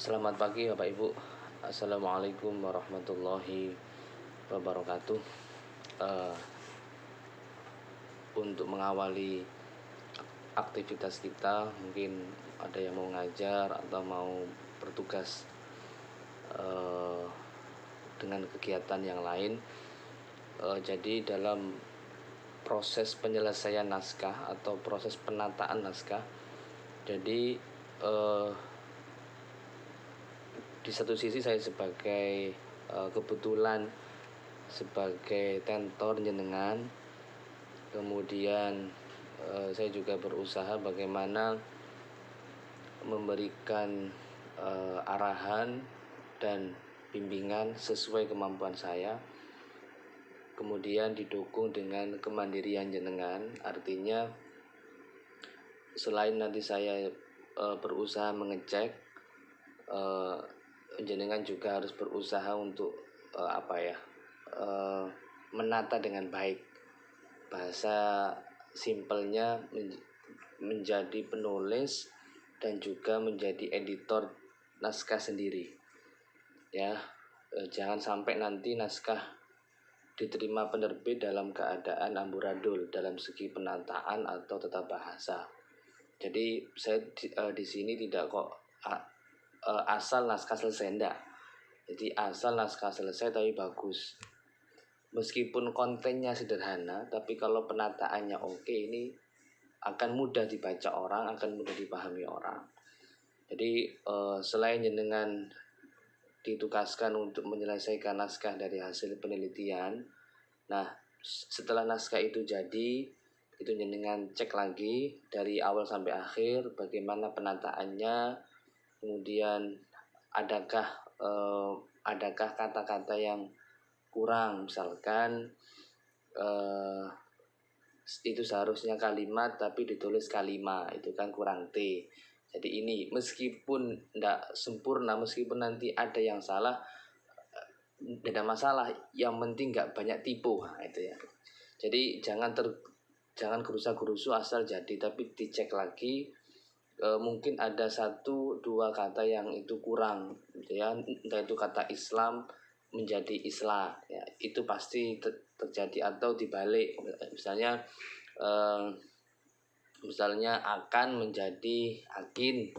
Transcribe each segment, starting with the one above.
Selamat pagi Bapak Ibu. Assalamualaikum warahmatullahi wabarakatuh. Eh, untuk mengawali aktivitas kita, mungkin ada yang mau ngajar atau mau bertugas dengan kegiatan yang lain. Jadi dalam proses penyelesaian naskah atau proses penataan naskah, jadi di satu sisi saya sebagai kebetulan sebagai tentor jenengan, kemudian saya juga berusaha bagaimana memberikan arahan dan bimbingan sesuai kemampuan saya, kemudian didukung dengan kemandirian jenengan. Artinya selain nanti saya berusaha mengecek, jenengan juga harus berusaha untuk menata dengan baik. Bahasa simpelnya menjadi penulis dan juga menjadi editor naskah sendiri, ya. Jangan sampai nanti naskah diterima penerbit dalam keadaan amburadul dalam segi penataan atau tata bahasa. Jadi saya di sini tidak kok asal naskah selesai, enggak. Jadi asal naskah selesai tapi bagus. Meskipun kontennya sederhana, tapi kalau penataannya oke, ini akan mudah dibaca orang, akan mudah dipahami orang. Jadi selain jenengan ditugaskan untuk menyelesaikan naskah dari hasil penelitian, nah setelah naskah itu jadi, itu jenengan cek lagi dari awal sampai akhir bagaimana penataannya, kemudian adakah kata-kata yang kurang, misalkan itu seharusnya kalimat tapi ditulis kalima, itu kan kurang T. Jadi ini meskipun tidak sempurna, meskipun nanti ada yang salah, tidak ada masalah, yang penting nggak banyak tipu, nah, itu ya. Jadi jangan gerusa-gerusu asal jadi, tapi dicek lagi. Mungkin ada 1-2 kata yang itu kurang, gitu ya. Entah itu kata Islam menjadi Islah, ya, itu pasti terjadi, atau dibalik, misalnya akan menjadi akin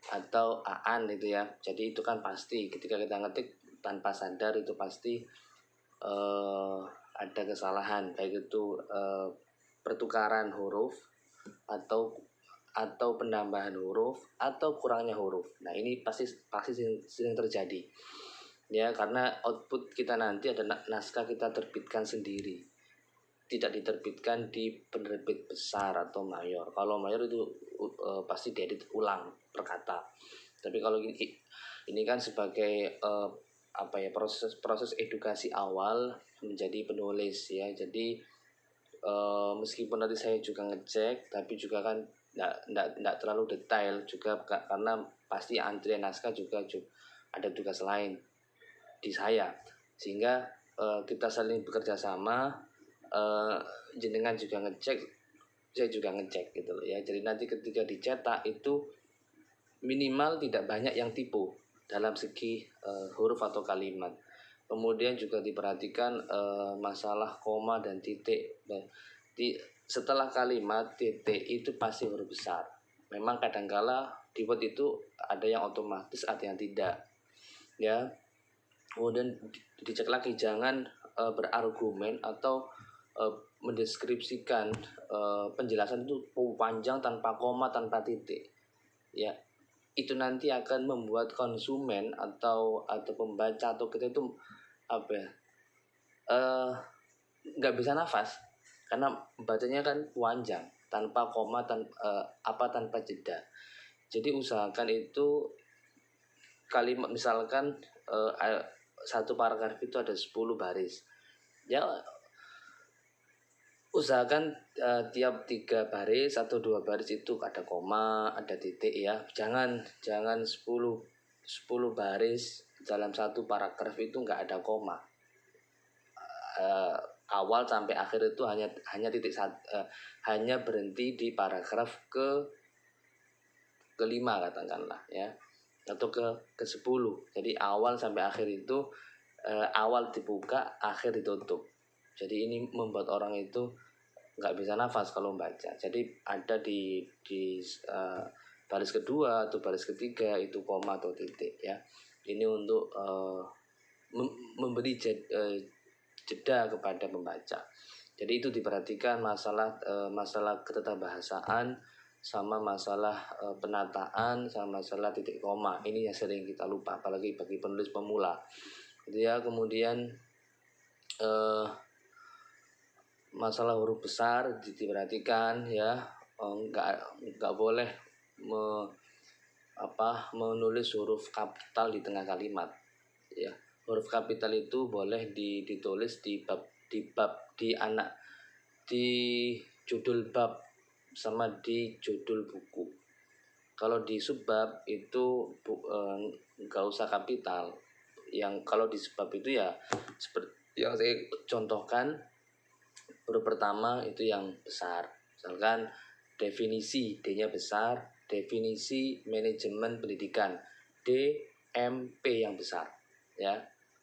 atau aan, gitu ya. Jadi itu kan pasti ketika kita ngetik tanpa sadar itu pasti ada kesalahan, baik itu pertukaran huruf atau penambahan huruf atau kurangnya huruf. Nah ini pasti sering terjadi, ya, karena output kita nanti ada naskah kita terbitkan sendiri, tidak diterbitkan di penerbit besar atau mayor. Kalau mayor itu pasti diedit ulang per kata. Tapi kalau ini kan sebagai proses edukasi awal menjadi penulis, ya. Jadi meskipun nanti saya juga ngecek, tapi juga kan tidak terlalu detail juga, karena pasti antrian naskah juga ada tugas lain di saya, sehingga kita saling bekerja sama. Jenengan juga ngecek, saya juga ngecek, gitu loh, ya. Jadi nanti ketika dicetak itu minimal tidak banyak yang tipu dalam segi huruf atau kalimat. Kemudian juga diperhatikan masalah koma dan titik. Setelah kalimat titik itu pasti huruf besar. Memang kadangkala di Word itu ada yang otomatis, ada yang tidak, ya. Kemudian dicek lagi, jangan berargumen atau mendeskripsikan penjelasan itu panjang tanpa koma, tanpa titik, ya. Itu nanti akan membuat konsumen atau pembaca atau kita itu nggak bisa nafas, karena bacanya kan panjang tanpa koma, tanpa jeda. Jadi usahakan itu kalimat, misalkan satu paragraf itu ada 10 baris, ya, usahakan tiap 3 baris atau 2 baris itu ada koma, ada titik, ya. Jangan 10 baris dalam satu paragraf itu nggak ada koma. Awal sampai akhir itu hanya titik hanya berhenti di paragraf kelima, katakanlah, ya. atau ke 10. Jadi awal sampai akhir itu awal dibuka, akhir ditutup. Jadi ini membuat orang itu nggak bisa nafas kalau membaca. Jadi ada di baris kedua atau baris ketiga itu koma atau titik ya. Ini untuk memberi jeda kepada pembaca. Jadi itu diperhatikan masalah ketetabahasaan sama masalah penataan sama masalah titik koma. Ini yang sering kita lupa, apalagi bagi penulis pemula. Ya, kemudian masalah huruf besar diperhatikan ya, nggak boleh menulis huruf kapital di tengah kalimat ya. Huruf kapital itu boleh ditulis di judul bab sama di judul buku. Kalau di subbab itu nggak usah kapital. Yang kalau di subbab itu ya seperti yang saya contohkan, huruf pertama itu yang besar. Misalkan definisi, D-nya besar, definisi manajemen pendidikan, DMP yang besar ya.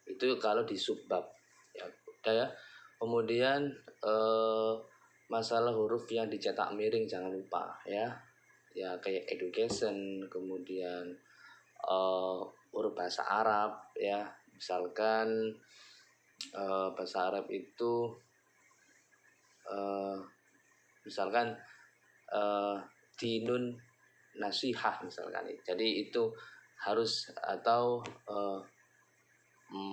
Itu kalau di subbab ya. Udah ya. Kemudian masalah huruf yang dicetak miring jangan lupa ya. Ya kayak education, kemudian huruf bahasa Arab ya. Misalkan bahasa Arab itu misalkan dinun nasihah misalkan. Jadi itu harus, atau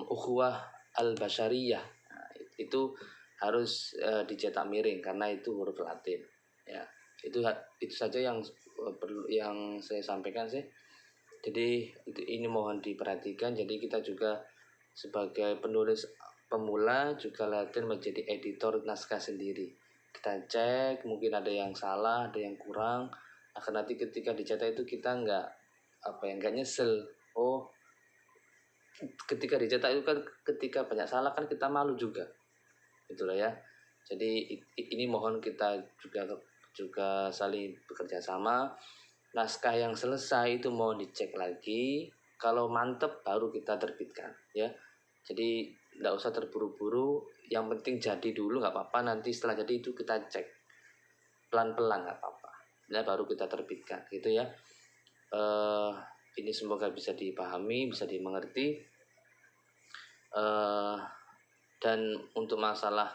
ukhuwah al-basyariyah. Nah, itu harus dicetak miring karena itu huruf Latin ya. Itu saja yang perlu yang saya sampaikan sih. Jadi ini mohon diperhatikan. Jadi kita juga sebagai penulis pemula juga latihan menjadi editor naskah sendiri. Kita cek, mungkin ada yang salah, ada yang kurang. Akan nanti ketika dicetak itu kita nggak nyesel. Oh, ketika dicetak itu kan ketika banyak salah kan kita malu juga. Itulah ya. Jadi ini mohon kita juga saling bekerja sama. Naskah yang selesai itu mau dicek lagi, kalau mantep baru kita terbitkan ya. Jadi tidak usah terburu-buru, yang penting jadi dulu, nggak apa-apa, nanti setelah jadi itu kita cek pelan-pelan, nggak apa-apa ya, baru kita terbitkan gitu ya. Ini semoga bisa dipahami, bisa dimengerti. Dan untuk masalah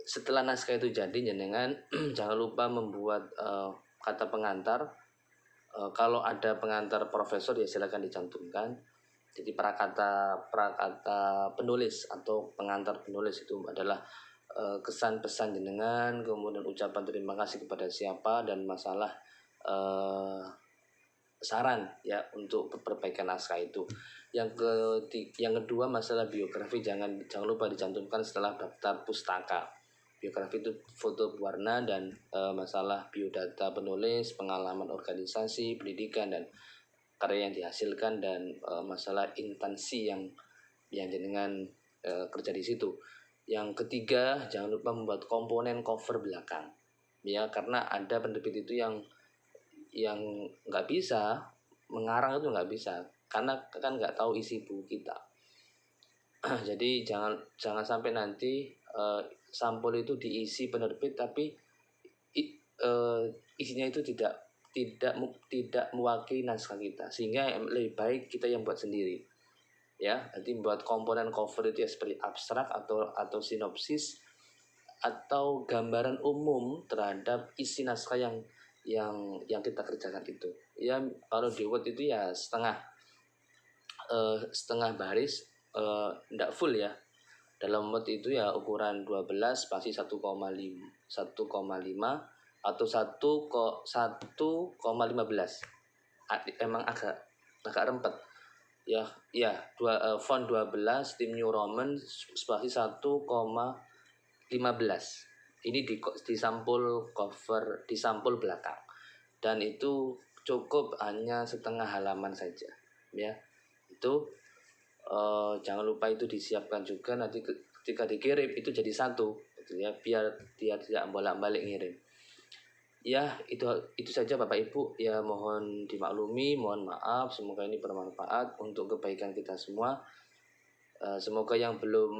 setelah naskah itu jadi, jenengan jangan lupa membuat kata pengantar. Kalau ada pengantar profesor ya silakan dicantumkan. Jadi prakata penulis atau pengantar penulis itu adalah kesan pesan jenengan, kemudian ucapan terima kasih kepada siapa, dan masalah saran ya untuk perbaikan naskah itu. Yang kedua masalah biografi jangan lupa dicantumkan setelah daftar pustaka. Biografi itu foto berwarna dan masalah biodata penulis, pengalaman organisasi, pendidikan dan karya yang dihasilkan, dan masalah instansi yang dengan kerja di situ. Yang ketiga, jangan lupa membuat komponen cover belakang. Ya, karena ada penerbit itu yang nggak bisa mengarang, itu nggak bisa karena kan nggak tahu isi buku kita. Jadi jangan sampai nanti sampul itu diisi penerbit tapi isinya itu tidak mewakili naskah kita, sehingga lebih baik kita yang buat sendiri ya. Nanti buat komponen cover itu ya seperti abstrak atau sinopsis atau gambaran umum terhadap isi naskah yang kita kerjakan itu ya. Kalau di Word itu ya setengah baris, tidak full ya. Dalam Word itu ya ukuran 12 spasi 1,5 atau 1,15. Emang agak rempet ya. Font 12 Times New Roman spasi 1,15. Ini di sampul cover, di sampul belakang, dan itu cukup hanya setengah halaman saja ya. Itu jangan lupa itu disiapkan juga, nanti ketika dikirim itu jadi satu gitu ya, biar dia tidak bolak-balik ngirim. Ya, itu saja Bapak Ibu, ya mohon dimaklumi, mohon maaf, semoga ini bermanfaat untuk kebaikan kita semua. Semoga yang belum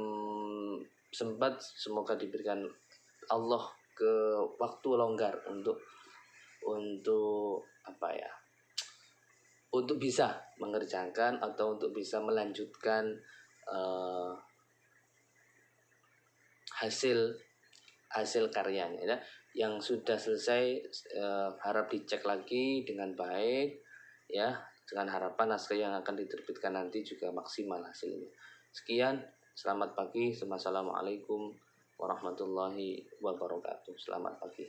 sempat, semoga diberikan Allah ke waktu longgar untuk apa ya? Untuk bisa mengerjakan atau untuk bisa melanjutkan uh, hasil karyanya ya. Yang sudah selesai harap dicek lagi dengan baik ya, dengan harapan naskah yang akan diterbitkan nanti juga maksimal hasilnya. Sekian, selamat pagi. Wassalamualaikum warahmatullahi wabarakatuh. Selamat pagi.